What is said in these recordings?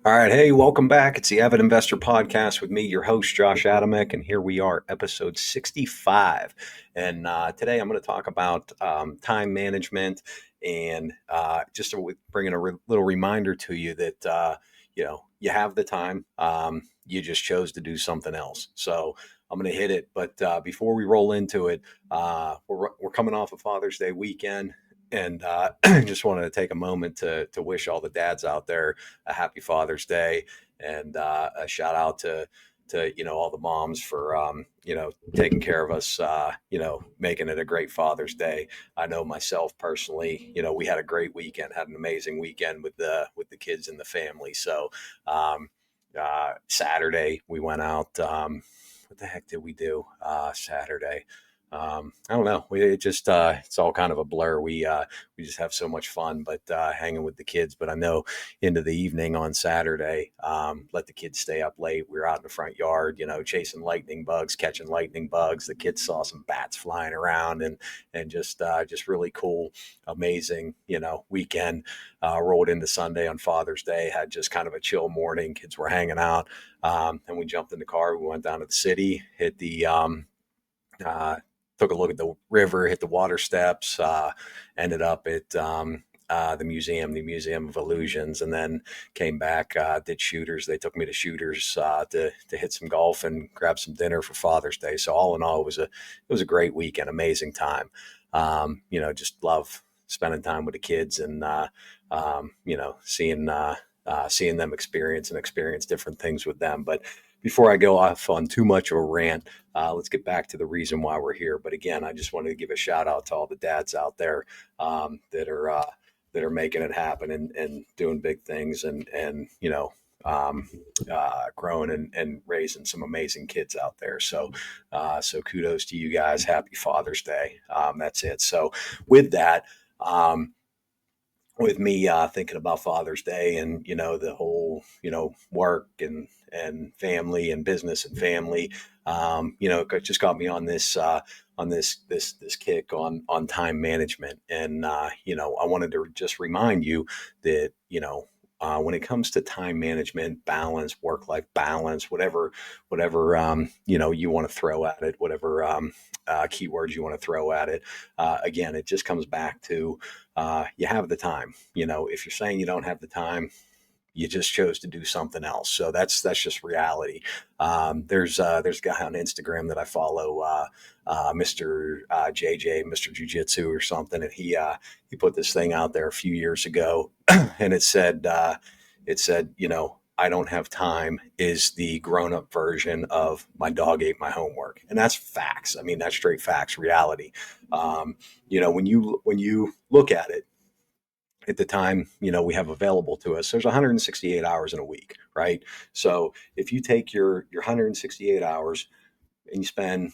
All right. Hey, welcome back. It's the Avid Investor Podcast with me, your host, Josh Adamek. And here we are, episode 65. And today I'm going to talk about time management and just bringing a little reminder to you that, you have the time. You just chose to do something else. So I'm going to hit it. But before we roll into it, we're coming off of Father's Day weekend. And just wanted to take a moment to wish all the dads out there a happy Father's Day, and a shout out to all the moms for taking care of us, making it a great Father's Day. I know myself personally, we had a great weekend, had an amazing weekend with the kids and the family. So Saturday we went out. What the heck did we do Saturday? I don't know. It's all kind of a blur. We just have so much fun, but hanging with the kids. But I know into the evening on Saturday, let the kids stay up late. We were out in the front yard, chasing lightning bugs, catching lightning bugs. The kids saw some bats flying around, and just really cool, amazing, weekend. Rolled into Sunday on Father's Day. Had just kind of a chill morning. Kids were hanging out, and we jumped in the car. We went down to the city, hit the uh, took a look at the river, hit the water steps, ended up at the Museum of Illusions, and then came back, did Shooters. They took me to Shooters to hit some golf and grab some dinner for Father's Day. So all in all, it was a great weekend, amazing time. Just love spending time with the kids and seeing them experience different things with them. But before I go off on too much of a rant, let's get back to the reason why we're here. But again, I just wanted to give a shout out to all the dads out there that are making it happen and doing big things and growing and raising some amazing kids out there. So kudos to you guys. Happy Father's Day. That's it. So with that. With me thinking about Father's Day and the whole work and family and business and family, it just got me on this kick on time management. And I wanted to just remind you that when it comes to time management, balance, work life balance, whatever you want to throw at it, whatever keywords you want to throw at it, again, it just comes back to you have the time. If you're saying you don't have the time, you just chose to do something else. So that's just reality. There's a guy on Instagram that I follow, Mr. JJ, Mr. Jiu Jitsu or something, and he put this thing out there a few years ago, and it said, I don't have time is the grown up version of my dog ate my homework. And that's facts. I mean, that's straight facts, reality. When you look at the time, we have available to us, there's 168 hours in a week, right? So if you take your 168 hours and you spend,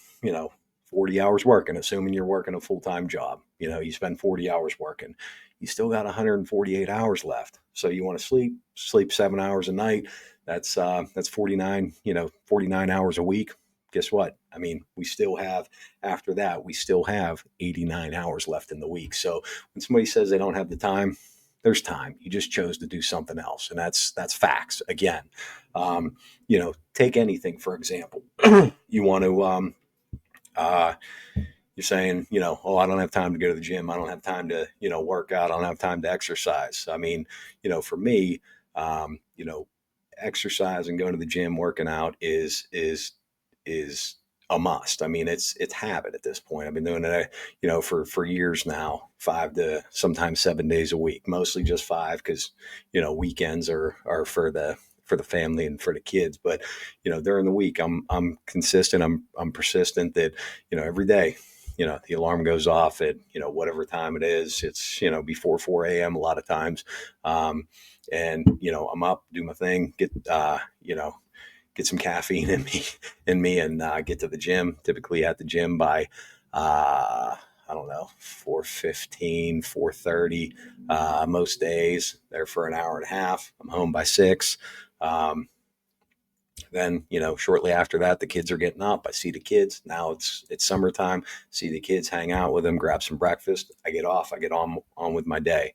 40 hours working, assuming you're working a full-time job, you spend 40 hours working, you still got 148 hours left. So you want to sleep 7 hours a night. That's 49, 49 hours a week. Guess what? I mean, after that, we still have 89 hours left in the week. So when somebody says they don't have the time, there's time. You just chose to do something else. And that's facts. Again, take anything, for example, you want to, uh, you're saying, oh, I don't have time to go to the gym. I don't have time to, work out. I don't have time to exercise. I mean, for me, um, you know, exercise and going to the gym, working out is a must. I mean, it's habit at this point. I've been doing it, for years now, 5 to sometimes 7 days a week, mostly just five because, weekends are for the family and for the kids. But, during the week, I'm consistent. I'm persistent that, every day, the alarm goes off at, whatever time it is. It's, before 4 a.m. a lot of times. And, I'm up, do my thing, get some caffeine in me and get to the gym, typically at the gym by, I don't know, 4:15, 4:30, most days there for an hour and a half. I'm home by 6. Um, Then, shortly after that, the kids are getting up. I see the kids. Now it's summertime. See the kids, hang out with them, grab some breakfast. I get off. I get on with my day.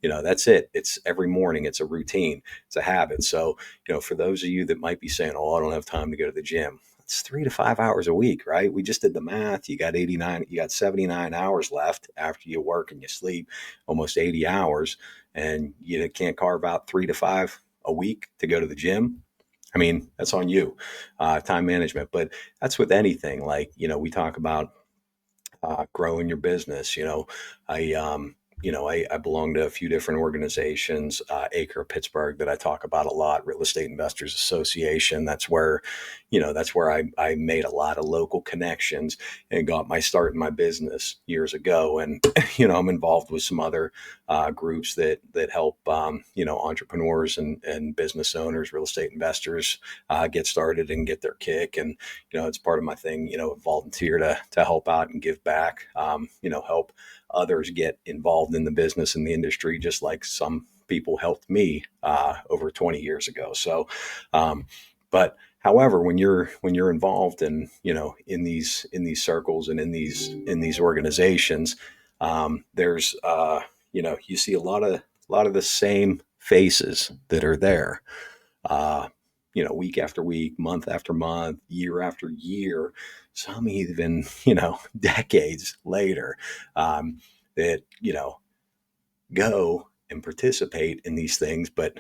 That's it. It's every morning. It's a routine. It's a habit. So, for those of you that might be saying, "Oh, I don't have time to go to the gym," it's 3 to 5 hours a week, right? We just did the math. You got 79 hours left after you work and you sleep, almost 80 hours, and you can't carve out 3 to 5 a week to go to the gym. I mean, that's on you, time management. But that's with anything. Like, we talk about growing your business. I, I belong to a few different organizations, Acre Pittsburgh, that I talk about a lot, Real Estate Investors Association. That's where I made a lot of local connections and got my start in my business years ago. And, I'm involved with some other groups that help, entrepreneurs and business owners, real estate investors get started and get their kick. And, it's part of my thing, volunteer to help out and give back, help others get involved in the business and the industry, just like some people helped me over 20 years ago. So, but however, when you're involved in in these circles and in these organizations, there's you see a lot of the same faces that are there. Uh, Week after week, month after month, year after year, some even, decades later, that, go and participate in these things, but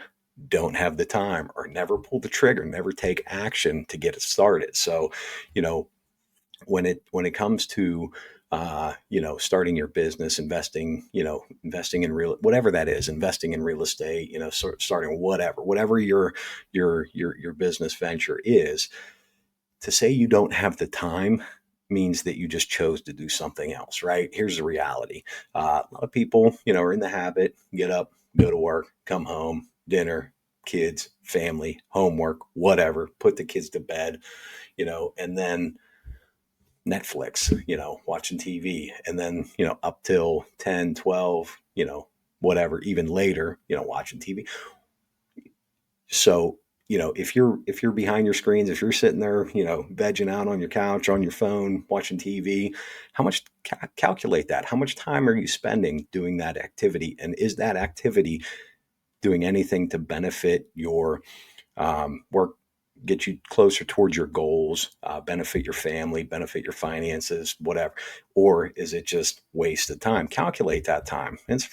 don't have the time or never pull the trigger, never take action to get it started. So, you know, when it comes to starting your business, investing in real, whatever that is, investing in real estate, starting whatever your business venture is, to say you don't have the time means that you just chose to do something else, right? Here's the reality. A lot of people, are in the habit, get up, go to work, come home, dinner, kids, family, homework, whatever, put the kids to bed, and then Netflix, watching TV, and then, up till 10, 12, whatever, even later, watching TV. So, if you're behind your screens, if you're sitting there, vegging out on your couch, on your phone, watching TV, how much calculate that? How much time are you spending doing that activity? And is that activity doing anything to benefit your work, get you closer towards your goals, benefit your family, benefit your finances, whatever? Or is it just waste of time? Calculate that time. It's,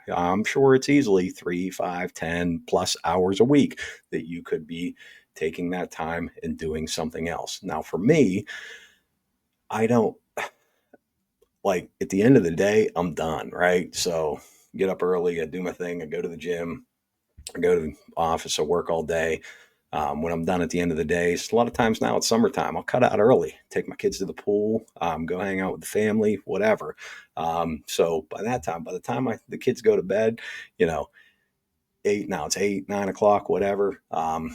I'm sure it's easily 3, 5, 10+ hours a week that you could be taking that time and doing something else. Now, for me, I don't like, at the end of the day, I'm done, right? So get up early, I do my thing, I go to the gym, I go to the office, I work all day. When I'm done at the end of the day, a lot of times now it's summertime. I'll cut out early, take my kids to the pool, go hang out with the family, whatever. So by the time the kids go to bed, you know, it's 8, 9 o'clock, whatever. I'm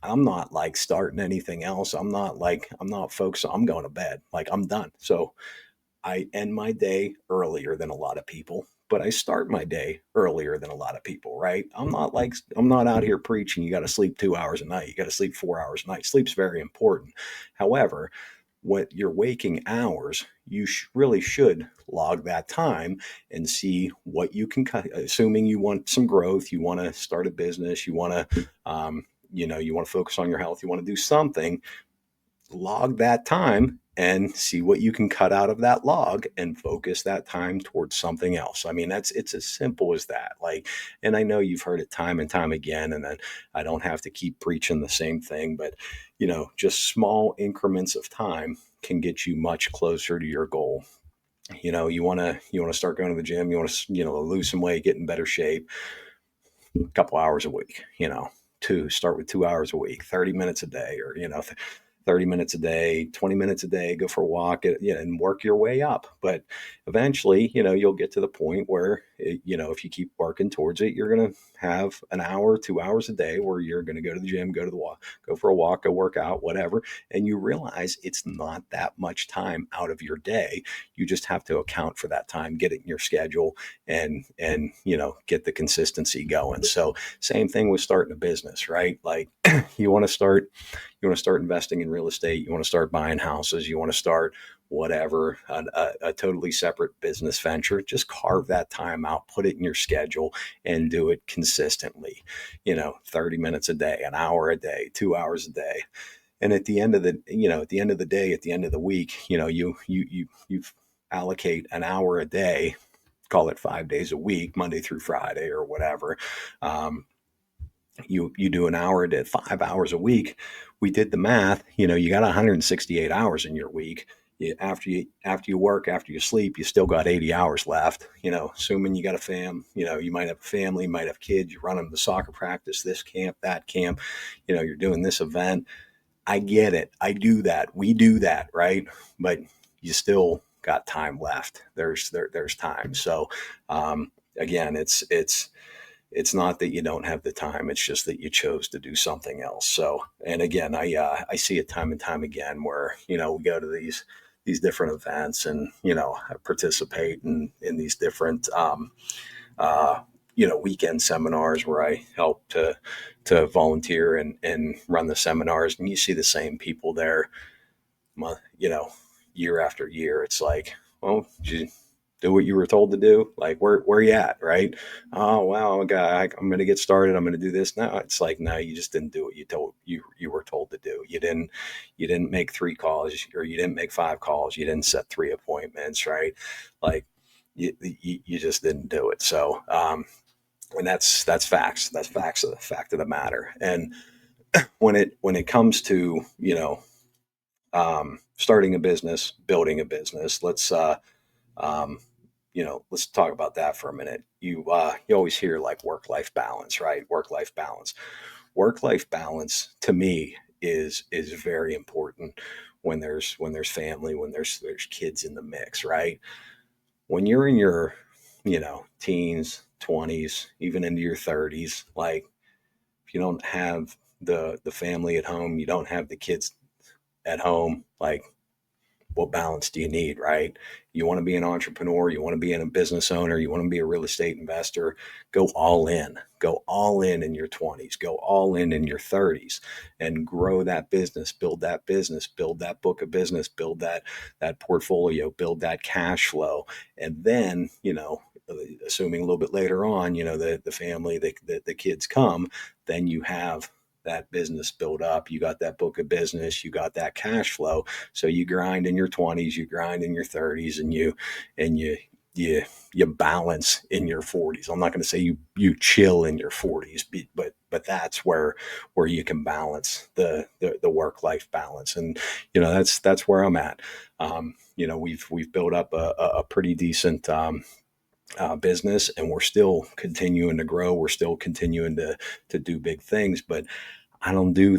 not like starting anything else. I'm not focused. I'm going to bed. Like, I'm done. So I end my day earlier than a lot of people, but I start my day earlier than a lot of people, right? I'm not out here preaching you got to sleep 2 hours a night, you got to sleep 4 hours a night. Sleep's very important. However, what your waking hours, you really should log that time and see what you can cut. Assuming you want some growth, you want to start a business, you want to, you want to focus on your health, you want to do something, log that time and see what you can cut out of that log and focus that time towards something else. I mean, it's as simple as that. Like, and I know you've heard it time and time again, and then I don't have to keep preaching the same thing, but just small increments of time can get you much closer to your goal. You want to start going to the gym, you want to, lose some weight, get in better shape, a couple hours a week, start with 2 hours a week, 30 minutes a day, or 30 minutes a day, 20 minutes a day, go for a walk, and work your way up. But eventually, you'll get to the point where if you keep working towards it, you're going to have an hour, 2 hours a day where you're going to go to the gym, go to the walk, go for a walk, go work out, whatever. And you realize it's not that much time out of your day. You just have to account for that time, get it in your schedule, and get the consistency going. So same thing with starting a business, right? Like you want to start investing in real estate, you want to start buying houses, you want to start whatever, a totally separate business venture. Just carve that time out, put it in your schedule, and do it consistently. 30 minutes a day, an hour a day, 2 hours a day. And at the end of the day, at the end of the week, you allocate an hour a day, call it 5 days a week, Monday through Friday or whatever. You do an hour a day, 5 hours a week. We did the math. You got 168 hours in your week. After you work, after you sleep, you still got 80 hours left. Assuming you got you might have a family, you might have kids. You run them to soccer practice, this camp, that camp. You're doing this event. I get it. I do that. We do that, right? But you still got time left. There's time. So again, it's not that you don't have the time. It's just that you chose to do something else. So, and again, I see it time and time again where we go to these different events, and I participate in these different weekend seminars where I help to volunteer and run the seminars, and you see the same people there, you know, year after year. It's like, well, did you do what you were told to do? Like, where you at, right? Oh, wow, I'm going to get started. I'm going to do this now. It's like, no, you just didn't do what you were told to do. You didn't make 3 calls, or you didn't make 5 calls. You didn't set 3 appointments, right? Like, you just didn't do it. So, and that's facts. That's facts of the fact of the matter. And when it comes to starting a business, building a business, um, let's talk about that for a minute. You always hear like work life balance, right? Work life balance to me is very important when there's family, when there's kids in the mix, right? When you're in your teens, 20s, even into your 30s, like, if you don't have the family at home, you don't have the kids at home, like, what balance do you need, right? You want to be an entrepreneur, you want to be a business owner, you want to be a real estate investor, go all in. Go all in your 20s, go all in your 30s, and grow that business, build that book of business, build that portfolio, build that cash flow. And then, assuming a little bit later on, the family, the kids come, then you have that business build up. You got that book of business, you got that cash flow. So you grind in your 20s, you grind in your 30s, and you balance in your 40s. I'm not going to say you chill in your 40s, but that's where you can balance the work life balance. And that's where I'm at. We've built up a pretty decent business, and we're still continuing to grow. We're still continuing to do big things, but I don't do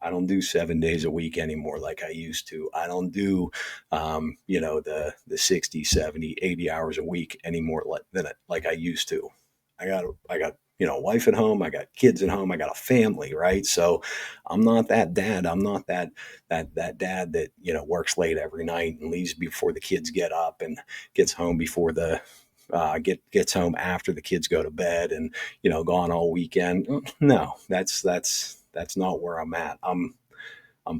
I don't do 7 days a week anymore like I used to. I don't do, the 60, 70, 80 hours a week anymore like I used to. I got a wife at home. I got kids at home. I got a family, right? So I'm not that dad. I'm not that dad that, works late every night and leaves before the kids get up, and gets home before gets home after the kids go to bed, and gone all weekend. No, that's not where I'm at. I'm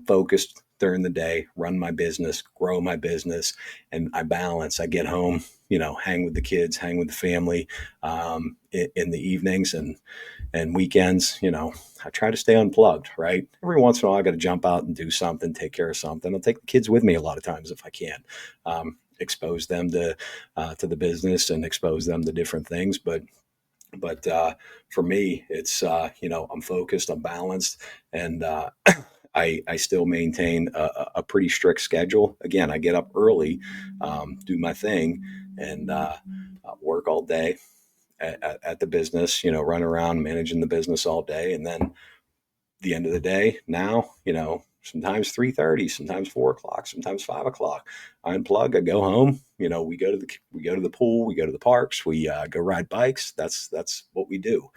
focused during the day, run my business, grow my business, and I balance. I get home, hang with the kids, hang with the family, in the evenings and weekends. I try to stay unplugged, right? Every once in a while, I got to jump out and do something, take care of something. I'll take the kids with me a lot of times if I can. Expose them to the business, and expose them to different things. But for me, it's I'm focused, I'm balanced, and I still maintain a pretty strict schedule. Again, I get up early, do my thing, and work all day at the business. Run around managing the business all day, and then the end of the day, now sometimes 3:30, sometimes 4 o'clock, sometimes 5 o'clock. I unplug, I go home. We go to the pool, we go to the parks, we go ride bikes. That's what we do.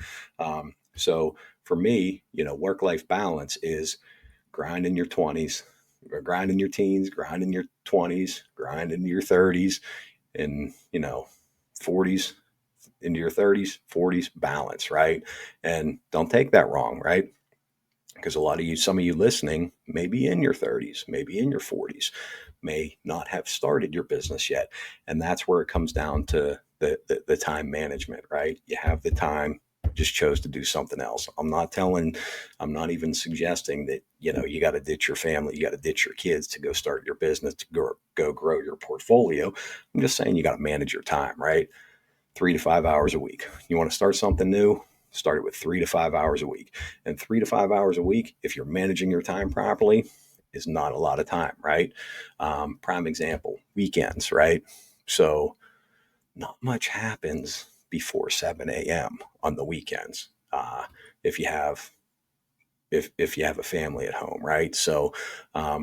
So for me, work-life balance is grind in your 20s, grind in your teens, grind in your 20s, grind into your 30s, and 40s into your 30s, 40s, balance, right? And don't take that wrong, right? Because some of you listening may be in your 30s, maybe in your 40s, may not have started your business yet. And that's where it comes down to the time management, right? You have the time, just chose to do something else. I'm not even suggesting that, you got to ditch your family, you got to ditch your kids to go start your business, to go grow your portfolio. I'm just saying you got to manage your time, right? 3 to 5 hours a week. You want to start something new? Start it with 3 to 5 hours a week. And 3 to 5 hours a week, if you're managing your time properly, is not a lot of time, right? Prime example, weekends, right? So not much happens before 7 a.m. on the weekends. If you have if you have a family at home, right? So I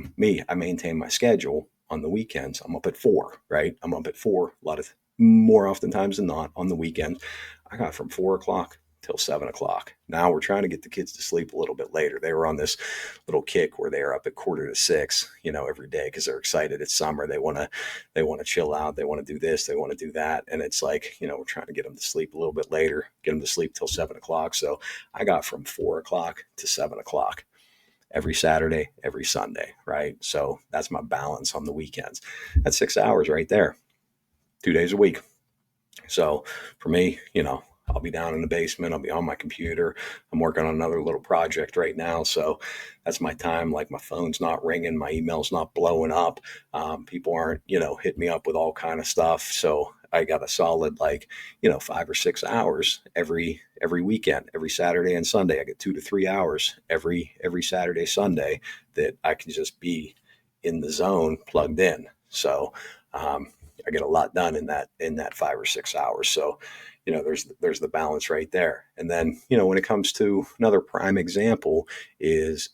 maintain my schedule on the weekends. I'm up at 4, right? I'm up at 4 a lot of more oftentimes than not on the weekends. I got from 4 o'clock till 7 o'clock. Now we're trying to get the kids to sleep a little bit later. They were on this little kick where they are up at 5:45, every day because they're excited. It's summer. They want to chill out. They want to do this. They want to do that. And it's like, we're trying to get them to sleep a little bit later, get them to sleep till 7 o'clock. So I got from 4 o'clock to 7 o'clock every Saturday, every Sunday, right? So that's my balance on the weekends. That's 6 hours right there, 2 days a week. So for me, I'll be down in the basement. I'll be on my computer. I'm working on another little project right now. So that's my time. Like my phone's not ringing. My email's not blowing up. People aren't, hitting me up with all kind of stuff. So I got a solid 5 or 6 hours every weekend, every Saturday and Sunday. I get 2 to 3 hours every Saturday, Sunday that I can just be in the zone, plugged in. So I get a lot done in that 5 or 6 hours. So, there's the balance right there. And then, when it comes to another prime example is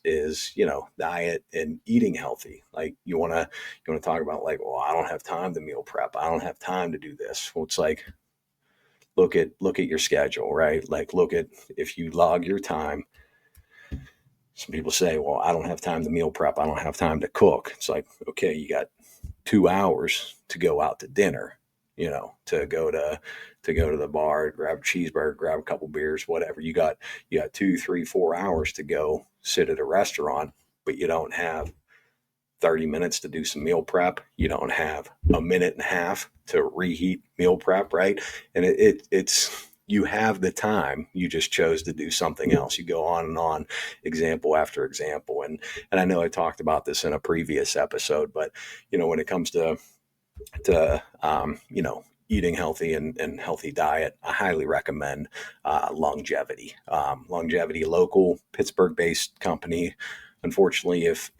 diet and eating healthy. Like you want to talk about like, well, I don't have time to meal prep. I don't have time to do this. Well, it's like look at your schedule, right? Like look at if you log your time. Some people say, well, I don't have time to meal prep. I don't have time to cook. It's like, okay, you got 2 hours to go out to dinner, to go to the bar, grab a cheeseburger, grab a couple beers, whatever. You got 2, 3, 4 hours to go sit at a restaurant, but you don't have 30 minutes to do some meal prep. You don't have a minute and a half to reheat meal prep, right? And it's you have the time. You just chose to do something else. You go on and on, example after example. And I know I talked about this in a previous episode, but when it comes to eating healthy and healthy diet, I highly recommend Longevity. Longevity, local Pittsburgh-based company. Unfortunately, if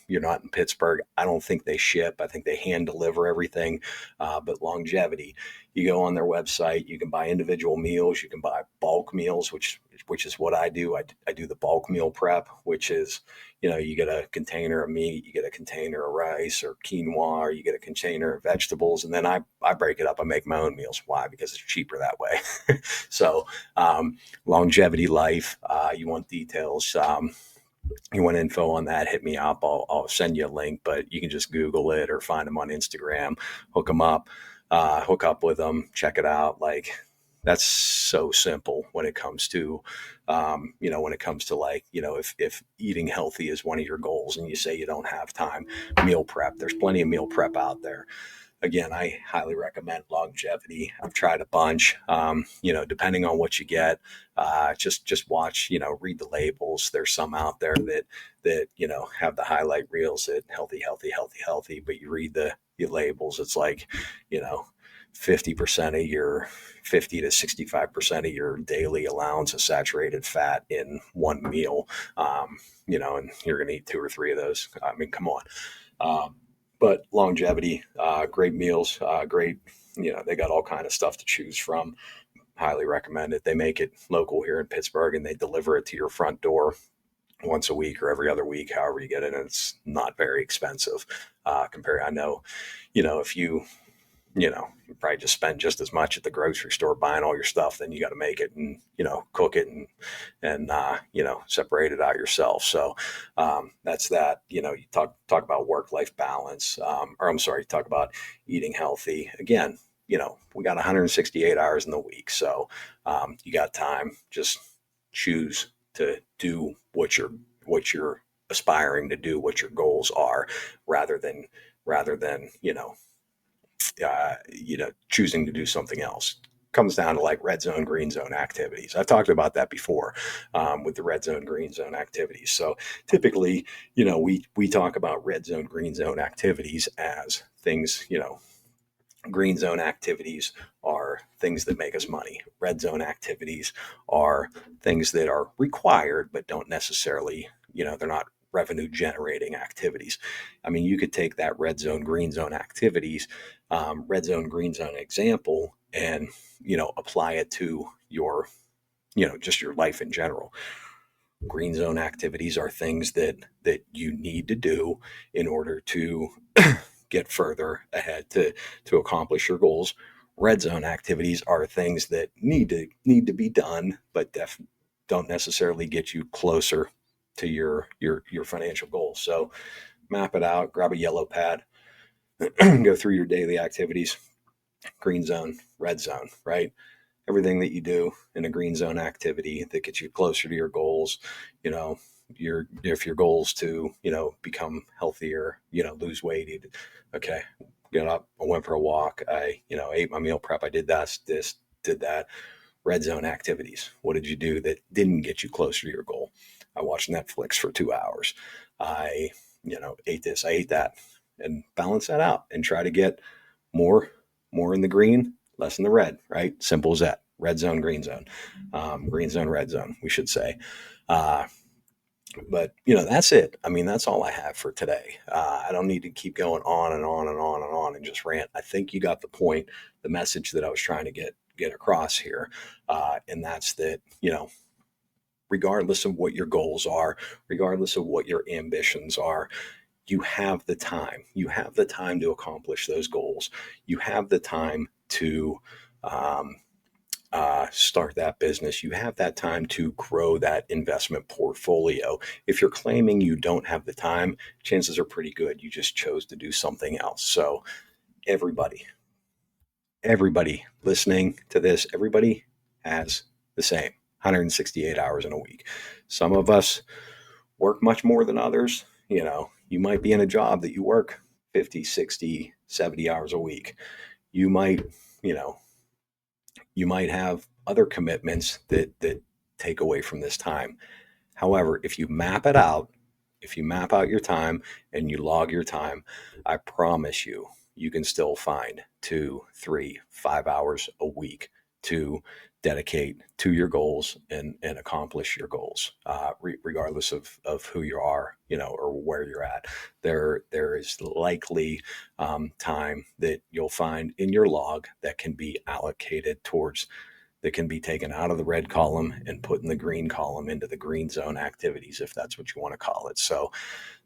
you're not in Pittsburgh, I don't think they ship. I think they hand deliver everything. But Longevity, you go on their website, you can buy individual meals, you can buy bulk meals, which is what I do. I do the bulk meal prep, which is you get a container of meat, you get a container of rice or quinoa, or you get a container of vegetables, and then I break it up. I make my own meals. Why? Because it's cheaper that way. So Longevity Life, you want details. You want info on that, hit me up. I'll send you a link, but you can just Google it or find them on Instagram, hook up with them, check it out. Like that's so simple when it comes to, if eating healthy is one of your goals and you say you don't have time, meal prep, there's plenty of meal prep out there. Again, I highly recommend Longevity. I've tried a bunch. Depending on what you get, just watch. Read the labels. There's some out there that have the highlight reels that healthy, healthy, healthy, healthy. But you read the labels, it's like 50% of your 50 to 65% of your daily allowance of saturated fat in one meal. And you're going to eat 2 or 3 of those. I mean, come on. But Longevity, great meals, great. They got all kind of stuff to choose from. Highly recommend it. They make it local here in Pittsburgh, and they deliver it to your front door. once a week or every other week, however you get it. And it's not very expensive. I know, if you probably just spend just as much at the grocery store buying all your stuff, then you got to make it and, cook it and separate it out yourself. So, that's that. You talk about work-life balance, or I'm sorry, talk about eating healthy. Again, we got 168 hours in the week. So, you got time. Just choose to do what you're aspiring to do, what your goals are, rather than rather than choosing to do something else. Comes down to like red zone, green zone activities. I've talked about that before, with the red zone, green zone activities. So typically, we talk about red zone, green zone activities as things. Green zone activities are things that make us money. Red zone activities are things that are required but don't necessarily, they're not revenue generating activities. I mean, you could take that red zone, green zone activities, red zone, green zone example and, apply it to your, just your life in general. Green zone activities are things that you need to do in order to get further ahead to accomplish your goals. Red zone activities are things that need to be done, but don't necessarily get you closer to your financial goals. So map it out, grab a yellow pad, go through your daily activities, green zone, red zone, right? Everything that you do in a green zone activity that gets you closer to your goals, you know, if your goals to, become healthier, lose weight, okay, get up, I went for a walk, I, ate my meal prep, I did this, did that. Red zone activities. What did you do that didn't get you closer to your goal? I watched Netflix for 2 hours. I, ate this, I ate that, and balance that out and try to get more, more in the green, less in the red, right? Simple as that. Red zone, green zone, red zone, we should say. Uh, but that's it. I mean, that's all I have for today. I don't need to keep going on and on and on and on and just rant. I think you got the point, the message that I was trying to get across here, and that's that. Regardless of what your goals are, regardless of what your ambitions are, you have the time. You have the time to accomplish those goals. You have the time to um, start that business. You have that time to grow that investment portfolio. If you're claiming you don't have the time, chances are pretty good you just chose to do something else. So, everybody, everybody listening to this, everybody has the same 168 hours in a week. Some of us work much more than others. You might be in a job that you work 50, 60, 70 hours a week. You might, you know, you might have other commitments that take away from this time. However, if you map out your time and you log your time, I promise you can still find 2, 3, 5 hours a week to dedicate to your goals and accomplish your goals, regardless of who you are, or where you're at. There is likely time that you'll find in your log that can be allocated towards that can be taken out of the red column and put in the green column into the green zone activities, if that's what you want to call it. So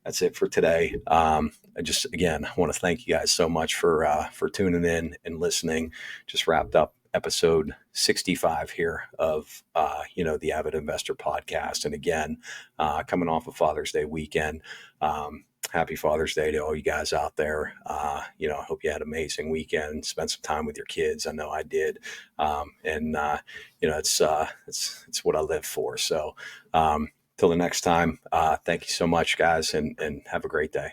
that's it for today. I just, again, I want to thank you guys so much for tuning in and listening. Just wrapped up episode 65 here of, the Avid Investor podcast. And again, coming off of Father's Day weekend, happy Father's Day to all you guys out there. I hope you had an amazing weekend, spent some time with your kids. I know I did. It's what I live for. So, till the next time, thank you so much, guys, and have a great day.